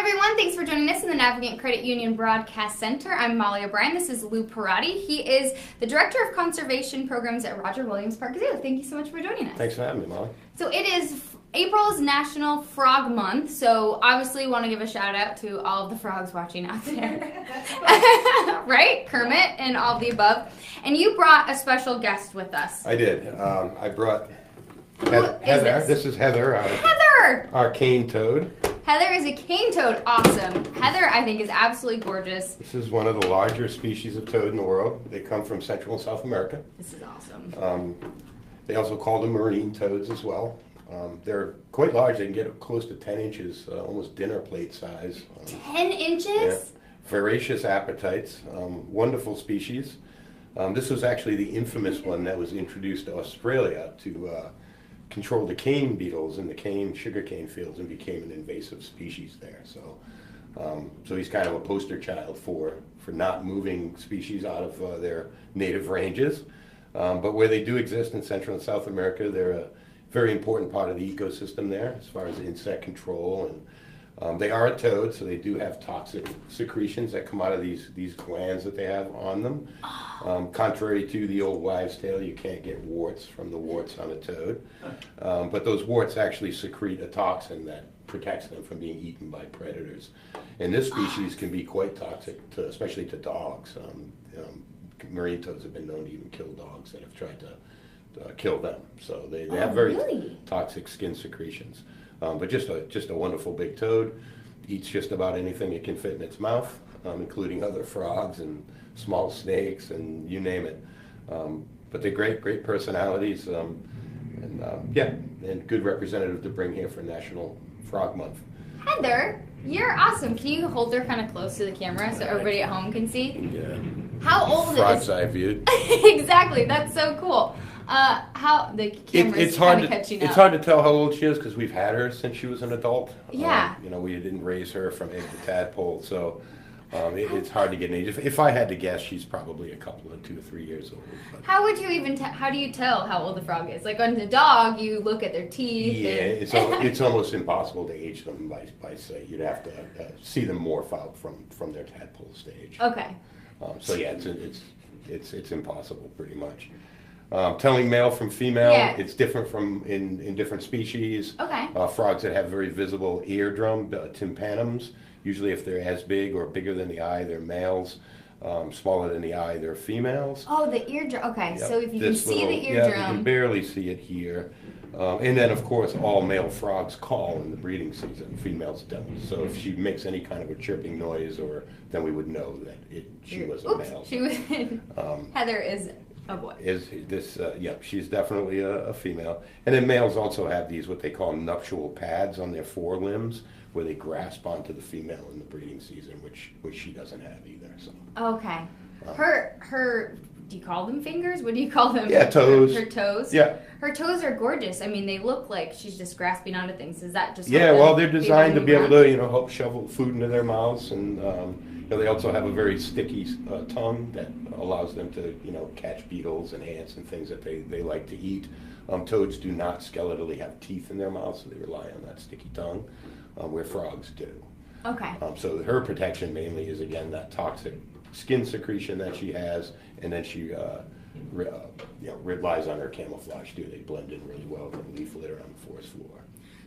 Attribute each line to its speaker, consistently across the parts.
Speaker 1: everyone, thanks for joining us in the Navigant Credit Union Broadcast Center. I'm Molly O'Brien. This is Lou Perrotta. He is the Director of Conservation Programs at Roger Williams Park Zoo. Thank you so much for joining us.
Speaker 2: Thanks for having me, Molly.
Speaker 1: So it is April's National Frog Month, so obviously want to give a shout out to all of the frogs watching out there. Right? Kermit and all the above. And you brought a special guest with us.
Speaker 2: I did. I brought
Speaker 1: Heather.
Speaker 2: This is Heather.
Speaker 1: Heather!
Speaker 2: Our cane toad.
Speaker 1: Heather is a cane toad. Awesome. Heather, I think, is absolutely gorgeous.
Speaker 2: This is one of the larger species of toad in the world. They come from Central and South America.
Speaker 1: This is awesome.
Speaker 2: They also call them marine toads as well. They're quite large. They can get close to 10 inches, almost dinner plate size.
Speaker 1: 10 inches?
Speaker 2: Yeah. Voracious appetites. Wonderful species. This was actually the infamous one that was introduced to Australia to control the cane beetles in the sugarcane fields and became an invasive species there. So, so he's kind of a poster child for not moving species out of their native ranges. But where they do exist in Central and South America, they're a very important part of the ecosystem there as far as insect control. And they are a toad, so they do have toxic secretions that come out of these glands that they have on them. Contrary to the old wives' tale, you can't get warts from the warts on a toad. But those warts actually secrete a toxin that protects them from being eaten by predators. And this species can be quite toxic, especially to dogs. Marine toads have been known to even kill dogs that have tried to kill them. So they have very toxic skin secretions. But just a wonderful big toad. Eats just about anything it can fit in its mouth, including other frogs and small snakes and you name it. But they're great personalities, and good representative to bring here for National Frog Month.
Speaker 1: Heather, you're awesome. Can you hold her kind of close to the camera so everybody at home can see?
Speaker 2: Yeah.
Speaker 1: How old
Speaker 2: Frog's
Speaker 1: is
Speaker 2: eye view.
Speaker 1: Exactly. That's so cool. How the camera's kind of catching up.
Speaker 2: It's hard to tell how old she is because we've had her since she was an adult.
Speaker 1: Yeah.
Speaker 2: We didn't raise her from egg to tadpole, so it's hard to get an age. If I had to guess, she's probably a couple of 2 or 3 years old. But.
Speaker 1: How would you even? How do you tell how old the frog is? Like on the dog, you look at their teeth.
Speaker 2: Yeah, it's almost impossible to age them by sight. You'd have to see them morph out from their tadpole stage.
Speaker 1: Okay.
Speaker 2: So yeah, it's impossible pretty much. Telling male from female, it's different from in different species.
Speaker 1: Okay.
Speaker 2: Frogs that have very visible eardrum, tympanums. Usually if they're as big or bigger than the eye, they're males. Smaller than the eye, they're females.
Speaker 1: Oh, the eardrum. Okay,
Speaker 2: Yep.
Speaker 1: So if you can see the eardrum.
Speaker 2: Yeah, you can barely see it here. And then, of course, all male frogs call in the breeding season. Females don't. So if she makes any kind of a chirping noise, then we would know that she was a male.
Speaker 1: She was. Heather is a boy.
Speaker 2: She's definitely a female. And then males also have these, what they call nuptial pads on their forelimbs, where they grasp onto the female in the breeding season, which she doesn't have either. So.
Speaker 1: Okay. Her. Do you call them fingers? What do you call them?
Speaker 2: Yeah, toes.
Speaker 1: Her toes?
Speaker 2: Yeah.
Speaker 1: Her toes are gorgeous. I mean, they look like she's just grasping onto things. Is that just...
Speaker 2: Yeah, well, they're designed to be able to, help shovel food into their mouths. And, they also have a very sticky tongue that allows them to, catch beetles and ants and things that they like to eat. Toads do not skeletally have teeth in their mouths, so they rely on that sticky tongue, where frogs do.
Speaker 1: Okay.
Speaker 2: So her protection mainly is, again, that toxic skin secretion that she has, and then she relies on her camouflage too. They blend in really well with the leaf litter on the forest floor.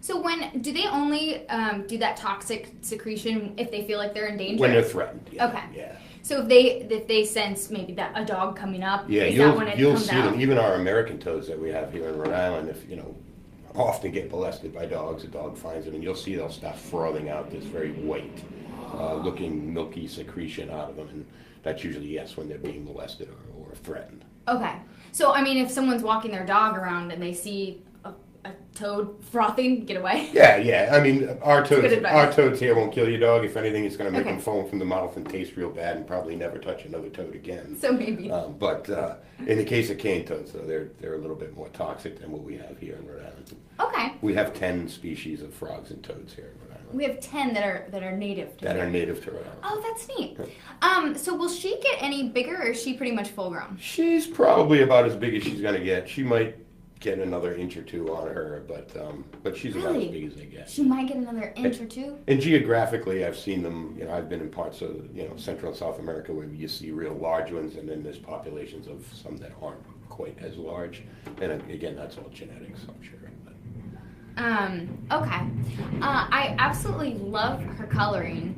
Speaker 1: So do they only do that toxic secretion if they feel like they're in danger?
Speaker 2: When they're threatened. Yeah.
Speaker 1: Okay.
Speaker 2: Yeah.
Speaker 1: So if they sense maybe a dog coming up, is that when it
Speaker 2: you'll
Speaker 1: comes
Speaker 2: see
Speaker 1: out?
Speaker 2: them. Even our American toads that we have here in Rhode Island, if often get molested by dogs. A dog finds them, and you'll see they'll start frothing out this very white looking milky secretion out of them, and that's usually when they're being molested or threatened.
Speaker 1: Okay, so I mean, if someone's walking their dog around and they see a toad frothing, get away.
Speaker 2: Yeah. I mean, our toads here won't kill your dog. If anything, it's going to make them foam from the mouth and taste real bad, and probably never touch another toad again.
Speaker 1: So maybe.
Speaker 2: But in the case of cane toads, though, they're a little bit more toxic than what we have here in Rhode Island.
Speaker 1: Okay.
Speaker 2: We have 10 species of frogs and toads here in Rhode Island.
Speaker 1: We have 10 that are native to
Speaker 2: are native to Rhode Island.
Speaker 1: Oh, that's neat. So will she get any bigger, or is she pretty much full grown?
Speaker 2: She's probably about as big as she's going to get. She might get another inch or two on her, but she's about as big as they get.
Speaker 1: She might get another inch or two?
Speaker 2: And geographically, I've seen them, I've been in parts of, Central and South America where you see real large ones, and then there's populations of some that aren't quite as large. And again, that's all genetics, I'm sure.
Speaker 1: Okay. I absolutely love her coloring.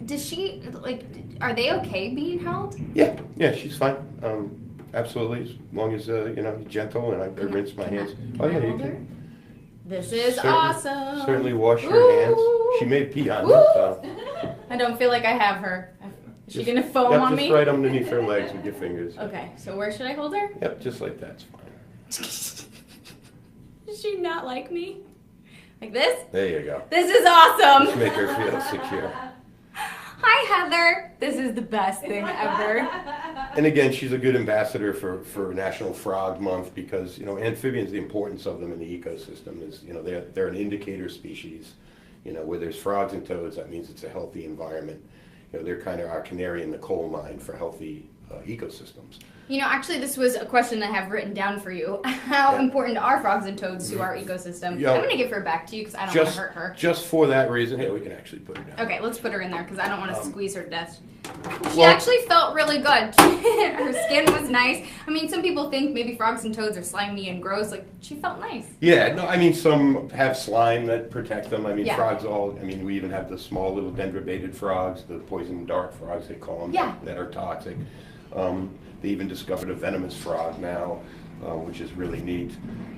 Speaker 1: Does she, are they okay being held?
Speaker 2: Yeah, she's fine. Absolutely, as long as, gentle, and I rinse my hands. Oh, yeah, you can.
Speaker 1: This is awesome.
Speaker 2: Certainly wash your hands. She may pee on me, so.
Speaker 1: I don't feel like I have her. Is she going to foam on me?
Speaker 2: Just right underneath her legs with your fingers.
Speaker 1: Okay, so where should I hold her?
Speaker 2: Yep, just like that's fine.
Speaker 1: Does she not like me? Like this?
Speaker 2: There you go.
Speaker 1: This is awesome.
Speaker 2: Just make her feel secure.
Speaker 1: Hi, Heather. This is the best thing ever.
Speaker 2: And again, she's a good ambassador for National Frog Month because, amphibians, the importance of them in the ecosystem is, they're an indicator species. Where there's frogs and toads, that means it's a healthy environment. They're kind of our canary in the coal mine for healthy ecosystems.
Speaker 1: Actually, this was a question I have written down for you. How important are frogs and toads to our ecosystem? I'm going to give her back to you because I don't want to hurt her.
Speaker 2: Just for that reason, we can actually put her down.
Speaker 1: Okay, let's put her in there because I don't want to squeeze her to death. She actually felt really good. Her skin was nice. I mean, some people think maybe frogs and toads are slimy and gross. She felt nice.
Speaker 2: Yeah, no, I mean, some have slime that protect them. I mean, frogs we even have the small little dendrobated frogs, the poison dart frogs, they call them, that are toxic. They even discovered a venomous frog now, which is really neat.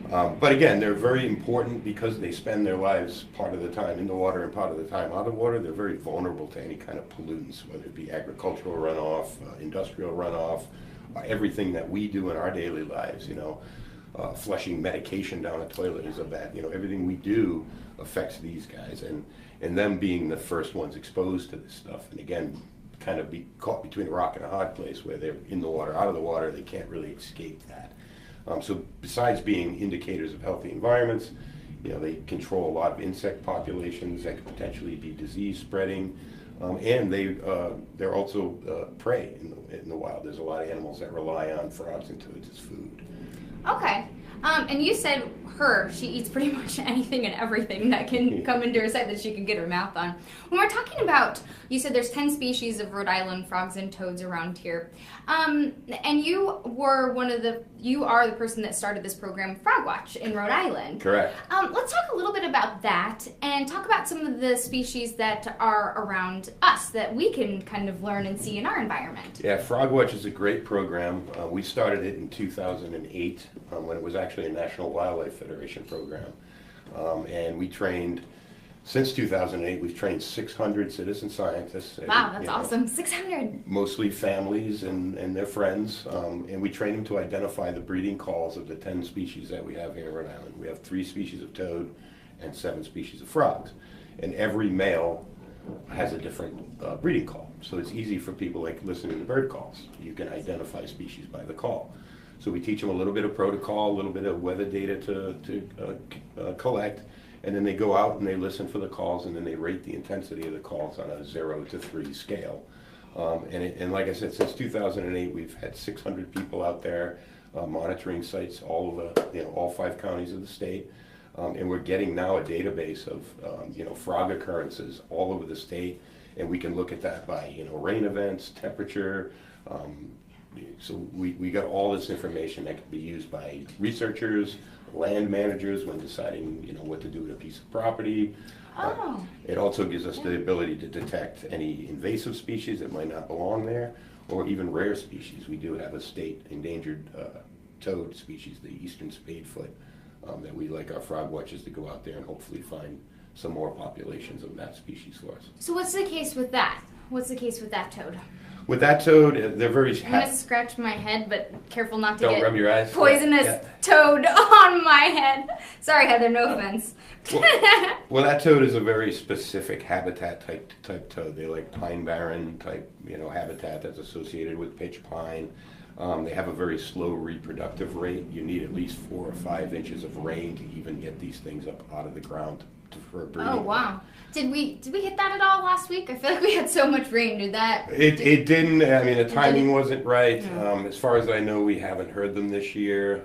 Speaker 2: But again, they're very important because they spend their lives part of the time in the water and part of the time out of water. They're very vulnerable to any kind of pollutants, whether it be agricultural runoff, industrial runoff, everything that we do in our daily lives. Flushing medication down a toilet is a bad. Everything we do affects these guys, and them being the first ones exposed to this stuff. And again, kind of be caught between a rock and a hard place where they're in the water, out of the water, they can't really escape that. So besides being indicators of healthy environments, they control a lot of insect populations that could potentially be disease spreading, and they're also prey in the wild. There's a lot of animals that rely on frogs and toads as food.
Speaker 1: Okay. And you said she eats pretty much anything and everything that can come into her sight that she can get her mouth on. When we're talking about, you said there's 10 species of Rhode Island frogs and toads around here. And you are the person that started this program, Frog Watch, in Rhode Island.
Speaker 2: Correct.
Speaker 1: Let's talk a little bit about that and talk about some of the species that are around us that we can kind of learn and see in our environment.
Speaker 2: Yeah, Frog Watch is a great program. We started it in 2008 when it was actually a National Wildlife Federation program. And we trained, since 2008, we've trained 600 citizen scientists.
Speaker 1: Wow, that's awesome. 600.
Speaker 2: Mostly families and their friends. And we train them to identify the breeding calls of the 10 species that we have here in Rhode Island. We have 3 species of toad and 7 species of frogs. And every male has a different breeding call. So it's easy for people like listening to bird calls. You can identify species by the call. So we teach them a little bit of protocol, a little bit of weather data to collect, and then they go out and they listen for the calls, and then they rate the intensity of the calls on a 0 to 3 scale. And like I said, since 2008, we've had 600 people out there monitoring sites all over, all 5 counties of the state. And we're getting now a database of, frog occurrences all over the state, and we can look at that by, rain events, temperature. So we got all this information that can be used by researchers, land managers when deciding, what to do with a piece of property. It also gives us the ability to detect any invasive species that might not belong there, or even rare species. We do have a state endangered toad species, the eastern spadefoot, that we like our frog watchers to go out there and hopefully find some more populations of that species for us.
Speaker 1: So what's the case with that? What's the case with that toad?
Speaker 2: With that toad, they're very...
Speaker 1: I'm going to scratch my head, but careful not to
Speaker 2: Don't rub your eyes.
Speaker 1: Poisonous toad on my head. Sorry, Heather, no offense.
Speaker 2: Well, that toad is a very specific habitat type toad. They like pine barren type, habitat that's associated with pitch pine. They have a very slow reproductive rate. You need at least 4 or 5 inches of rain to even get these things up out of the ground for breeding.
Speaker 1: Oh, wow. Did we hit that at all last week? I feel like we had so much rain. Did that?
Speaker 2: It didn't. I mean, the timing wasn't right.
Speaker 1: No.
Speaker 2: As far as I know, we haven't heard them this year.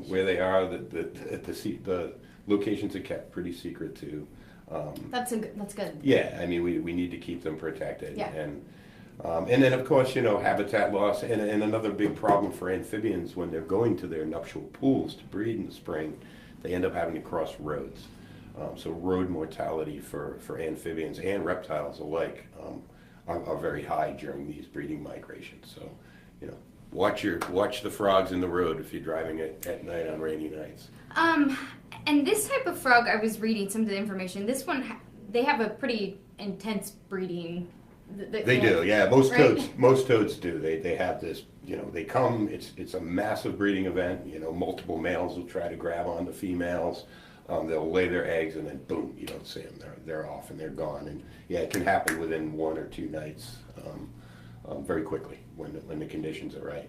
Speaker 2: Where they are, the locations are kept pretty secret too.
Speaker 1: That's good.
Speaker 2: Yeah, I mean, we need to keep them protected.
Speaker 1: Yeah.
Speaker 2: And then, of course, habitat loss and another big problem for amphibians when they're going to their nuptial pools to breed in the spring, they end up having to cross roads. So road mortality for amphibians and reptiles alike are very high during these breeding migrations. So, watch the frogs in the road if you're driving at night on rainy nights.
Speaker 1: And this type of frog, I was reading some of the information. This one, they have a pretty intense breeding.
Speaker 2: They do, yeah. Most toads do. They have this, they come. It's a massive breeding event. Multiple males will try to grab on the females. They'll lay their eggs and then boom, you don't see them. They're off and they're gone. And yeah, it can happen within 1 or 2 nights, very quickly when the conditions are right.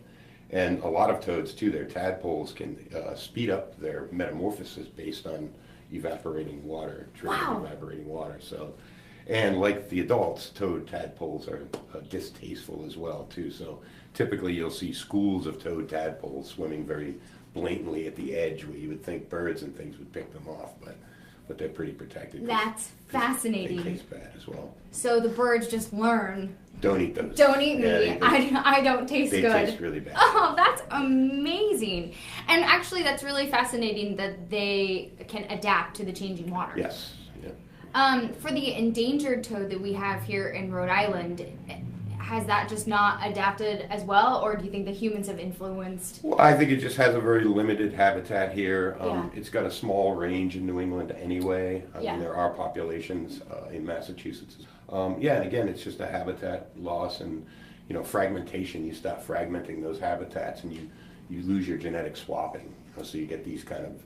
Speaker 2: And a lot of toads too, their tadpoles can speed up their metamorphosis based on evaporating water, evaporating water. So, and like the adults, toad tadpoles are distasteful as well too. So typically you'll see schools of toad tadpoles swimming very blatantly at the edge where you would think birds and things would pick them off, but they're pretty protected.
Speaker 1: That's fascinating.
Speaker 2: They taste bad as well.
Speaker 1: So the birds just learn.
Speaker 2: Don't eat those.
Speaker 1: Don't eat me. I don't taste good.
Speaker 2: They taste really bad.
Speaker 1: Oh, that's amazing. And actually, that's really fascinating that they can adapt to the changing water.
Speaker 2: Yes.
Speaker 1: Yeah. For the endangered toad that we have here in Rhode Island, has that just not adapted as well, or do you think the humans have influenced?
Speaker 2: Well, I think it just has a very limited habitat here.
Speaker 1: Yeah.
Speaker 2: It's got a small range in New England anyway. I
Speaker 1: Yeah.
Speaker 2: mean, there are populations in Massachusetts. Yeah, again, it's just a habitat loss and, fragmentation. You start fragmenting those habitats and you lose your genetic swapping. So you get these kind of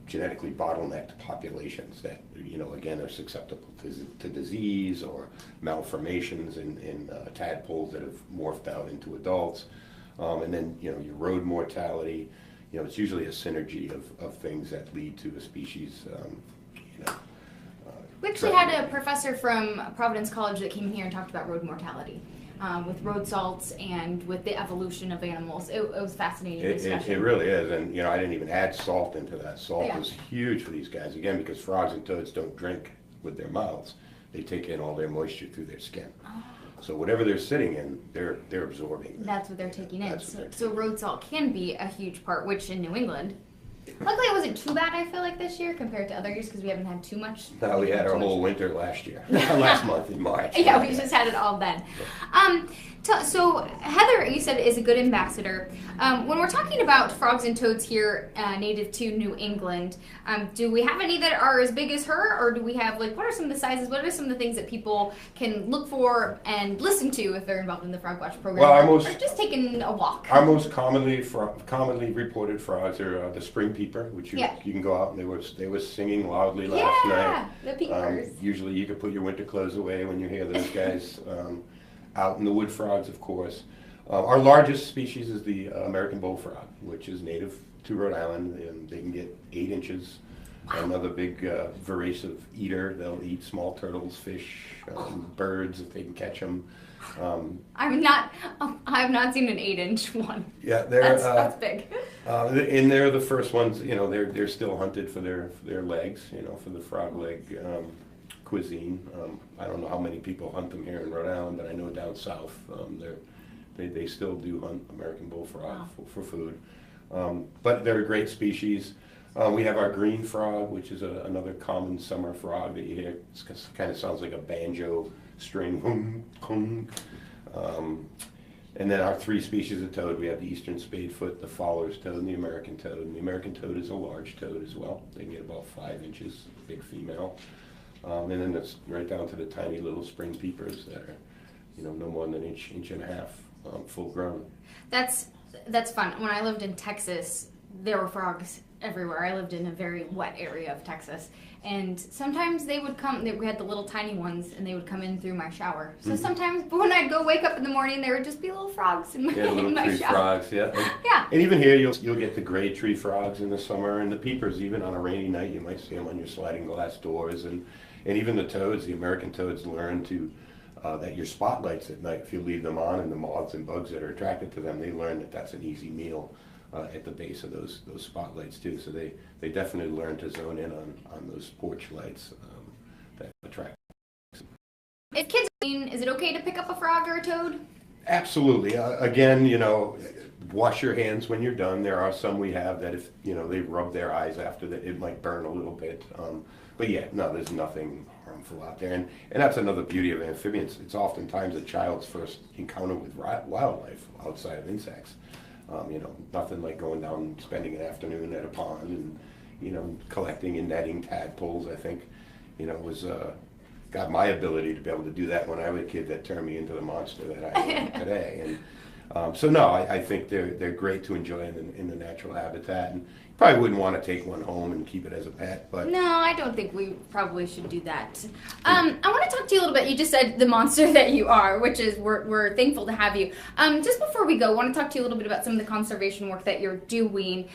Speaker 2: genetically bottlenecked populations that, again, are susceptible to disease or malformations in tadpoles that have morphed out into adults. And then, your road mortality, it's usually a synergy of things that lead to a species,
Speaker 1: We actually had a professor from Providence College that came here and talked about road mortality. With road salts and with the evolution of animals. It was fascinating discussion.
Speaker 2: It really is, and I didn't even add salt into that. Salt
Speaker 1: Yeah.
Speaker 2: is huge for these guys, again, because frogs and toads don't drink with their mouths. They take in all their moisture through their skin.
Speaker 1: Oh.
Speaker 2: So whatever they're sitting in, they're absorbing.
Speaker 1: That's what they're taking in.
Speaker 2: That's
Speaker 1: So road salt can be a huge part, which in New England, luckily it wasn't too bad, I feel like, this year compared to other years because we haven't had too much.
Speaker 2: No, we had our whole winter last year, last month in March.
Speaker 1: Yeah, we just had it all then. So Heather, you said, is a good ambassador. When we're talking about frogs and toads here, native to New England, do we have any that are as big as her, or do we have, what are some of the sizes? What are some of the things that people can look for and listen to if they're involved in the Frog Watch program, or just taking a walk?
Speaker 2: Our most commonly reported frogs are the spring peeper, which you can go out and they were singing loudly last night.
Speaker 1: Yeah, the peepers.
Speaker 2: Usually you can put your winter clothes away when you hear those guys. Out in the wood frogs, of course. Our largest species is the American bullfrog, which is native to Rhode Island, and they can get 8 inches. Wow. Another big voracious eater. They'll eat small turtles, fish, birds if they can catch them.
Speaker 1: I've not seen an 8-inch one.
Speaker 2: Yeah,
Speaker 1: that's big.
Speaker 2: And they're the first ones. They're still hunted for their legs. For the frog leg. Cuisine. I don't know how many people hunt them here in Rhode Island, but I know down south they still do hunt American bullfrog for food. But they're a great species. We have our green frog, which is another common summer frog that you hear. It kind of sounds like a banjo string. And then our 3 species of toad. We have the eastern spadefoot, the Fowler's toad, and the American toad. And the American toad is a large toad as well. They can get about 5 inches, big female. And then it's right down to the tiny little spring peepers that are, no more than an inch and a half, full grown.
Speaker 1: That's fun. When I lived in Texas, there were frogs everywhere. I lived in a very wet area of Texas, and sometimes they would come. We had the little tiny ones, and they would come in through my shower. So sometimes when I'd go wake up in the morning, there would just be little frogs in my,
Speaker 2: little
Speaker 1: in my
Speaker 2: tree
Speaker 1: shower.
Speaker 2: frogs, yeah.
Speaker 1: Yeah.
Speaker 2: And even here, you'll get the gray tree frogs in the summer, and the peepers. Even on a rainy night, you might see them on your sliding glass doors, and And even the toads, the American toads, learn to that your spotlights at night, if you leave them on, and the moths and bugs that are attracted to them, they learn that that's an easy meal at the base of those spotlights too. So they definitely learn to zone in on those porch lights that attract.
Speaker 1: If kids are clean, is it okay to pick up a frog or a toad?
Speaker 2: Absolutely. Again, you know, wash your hands when you're done. There are some we have that if, you know, they rub their eyes after that, it might burn a little bit. But yeah, no, there's nothing harmful out there. And that's another beauty of amphibians. It's oftentimes a child's first encounter with wildlife outside of insects. You know, nothing like going down and spending an afternoon at a pond and, you know, collecting and netting tadpoles. I think, you know, was got my ability to be able to do that when I was a kid that turned me into the monster that I am today. And so no, I think they're great to enjoy in the natural habitat, and probably wouldn't want to take one home and keep it as a pet. But
Speaker 1: no, I don't think we probably should do that. I want to talk to you a little bit. You just said the monster that you are, which is we're thankful to have you. Just before we go, I want to talk to you a little bit about some of the conservation work that you're doing.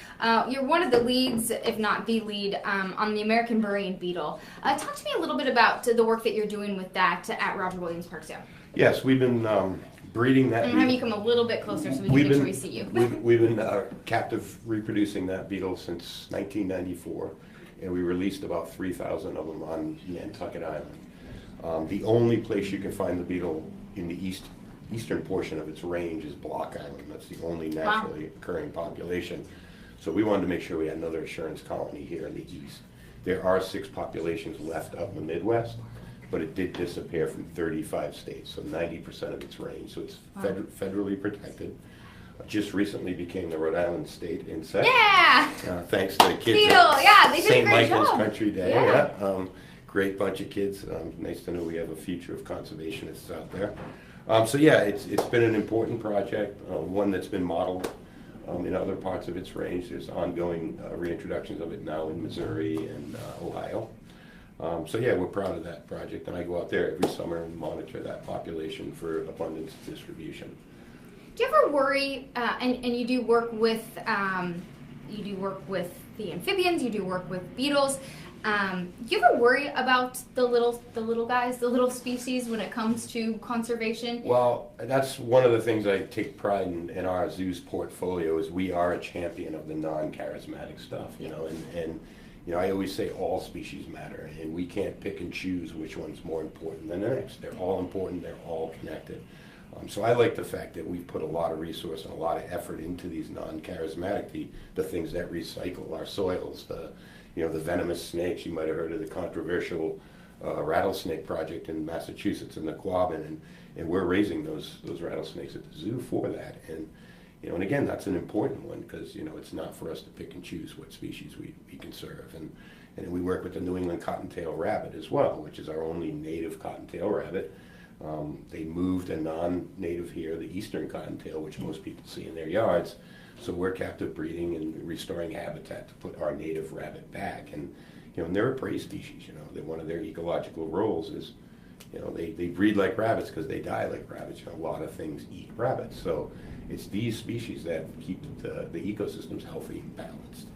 Speaker 1: You're one of the leads, if not the lead, on the American Burrowing Beetle. Talk to me a little bit about the work that you're doing with that at Roger Williams Park Zoo.
Speaker 2: Yes, we've been breeding that.
Speaker 1: And have you come a little bit closer so we can make sure we see you.
Speaker 2: We've been captive reproducing that beetle since 1994, and we released about 3,000 of them on Nantucket Island. The only place you can find the beetle in the eastern portion of its range is Block Island. That's the only naturally occurring population. So we wanted to make sure we had another assurance colony here in the east. There are 6 populations left up in the Midwest, but it did disappear from 35 states, so 90% of its range. So it's federally protected. Just recently became the Rhode Island state insect.
Speaker 1: Yeah!
Speaker 2: Thanks to the kids
Speaker 1: Beetle,
Speaker 2: at
Speaker 1: they did a
Speaker 2: St.
Speaker 1: great
Speaker 2: Michael's
Speaker 1: job.
Speaker 2: Country Day.
Speaker 1: Yeah.
Speaker 2: Great bunch of kids. Nice to know we have a future of conservationists out there. So yeah, it's been an important project, one that's been modeled in other parts of its range. There's ongoing reintroductions of it now in Missouri and Ohio. So yeah, we're proud of that project, and I go out there every summer and monitor that population for abundance distribution.
Speaker 1: Do you ever worry, and you do work with the amphibians, you do work with beetles. Do you ever worry about the little guys, the little species when it comes to conservation?
Speaker 2: Well, that's one of the things I take pride in our zoo's portfolio is we are a champion of the non-charismatic stuff, you know, and you know, I always say all species matter, and we can't pick and choose which one's more important than the next. They're all important, they're all connected. So I like the fact that we've put a lot of resource and a lot of effort into these non-charismatic, the things that recycle our soils, the venomous snakes. You might have heard of the controversial rattlesnake project in Massachusetts in the Quabbin, and we're raising those rattlesnakes at the zoo for that. And you know, and again, that's an important one because you know it's not for us to pick and choose what species we conserve. And we work with the New England cottontail rabbit as well, which is our only native cottontail rabbit. They moved a non-native here, the eastern cottontail, which most people see in their yards. So we're captive breeding and restoring habitat to put our native rabbit back. And you know, and they're a prey species. You know, one of their ecological roles is, you know, they breed like rabbits because they die like rabbits. You know, a lot of things eat rabbits. So it's these species that keep the ecosystems healthy and balanced.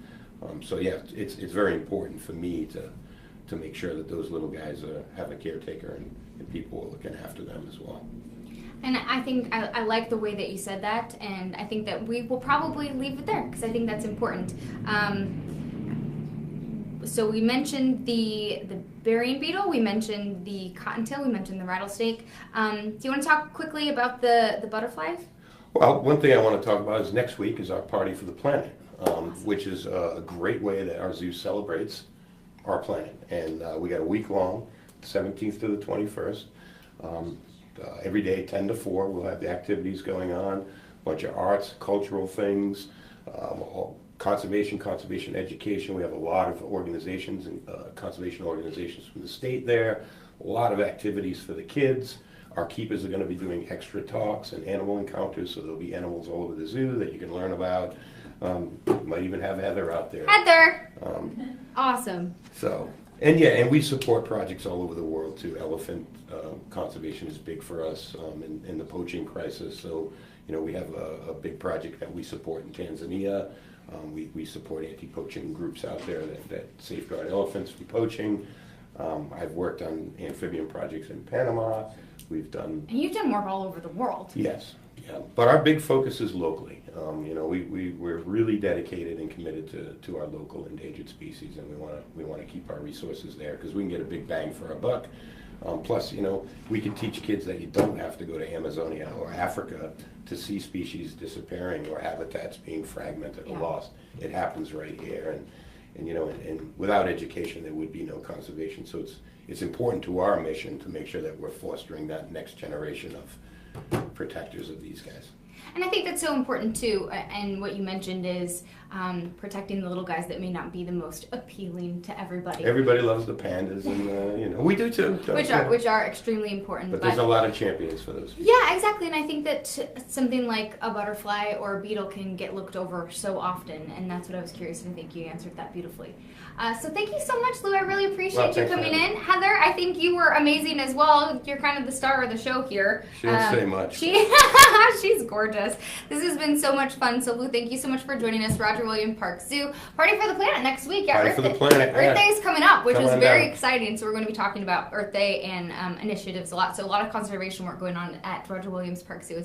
Speaker 2: So yeah, it's very important for me to make sure that those little guys have a caretaker and people are looking after them as well.
Speaker 1: And I think I like the way that you said that, and I think that we will probably leave it there because I think that's important. So we mentioned the burying beetle, we mentioned the cottontail, we mentioned the rattlesnake. Do you want to talk quickly about the butterflies?
Speaker 2: Well, one thing I want to talk about is next week is our Party for the Planet, which is a great way that our zoo celebrates our planet. And we got a week long, 17th to the 21st. Every day, 10 to 4, we'll have the activities going on, a bunch of arts, cultural things, conservation education. We have a lot of organizations and conservation organizations from the state there, a lot of activities for the kids. Our keepers are going to be doing extra talks and animal encounters, so there'll be animals all over the zoo that you can learn about. Might even have Heather out there.
Speaker 1: Heather! Awesome.
Speaker 2: So, and we support projects all over the world too. Elephant conservation is big for us in the poaching crisis. So, you know, we have a big project that we support in Tanzania. We support anti-poaching groups out there that safeguard elephants from poaching. I've worked on amphibian projects in Panama. We've done...
Speaker 1: And you've done work all over the world.
Speaker 2: Yes, yeah. But our big focus is locally. We're really dedicated and committed to our local endangered species, and we want to keep our resources there because we can get a big bang for our buck. Plus, we can teach kids that you don't have to go to Amazonia or Africa to see species disappearing or habitats being fragmented or lost. It happens right here, and without education, there would be no conservation. So it's important to our mission to make sure that we're fostering that next generation of protectors of these guys.
Speaker 1: And I think that's so important too, and what you mentioned is protecting the little guys that may not be the most appealing to everybody.
Speaker 2: Everybody loves the pandas, and we do too.
Speaker 1: Which are extremely important.
Speaker 2: But there's a lot of champions for those.
Speaker 1: Yeah, exactly, and I think that something like a butterfly or a beetle can get looked over so often, and that's what I was curious, and I think you answered that beautifully. So thank you so much, Lou. I really appreciate you coming in. Heather, I think you were amazing as well. You're kind of the star of the show here.
Speaker 2: She didn't say much.
Speaker 1: She's gorgeous. This has been so much fun. So, Lou, thank you so much for joining us. Roger Williams Park Zoo. Party for the Planet next week. Yeah,
Speaker 2: Party for the Planet.
Speaker 1: Earth Day is coming up, which is very exciting. So we're going to be talking about Earth Day and initiatives a lot. So a lot of conservation work going on at Roger Williams Park Zoo.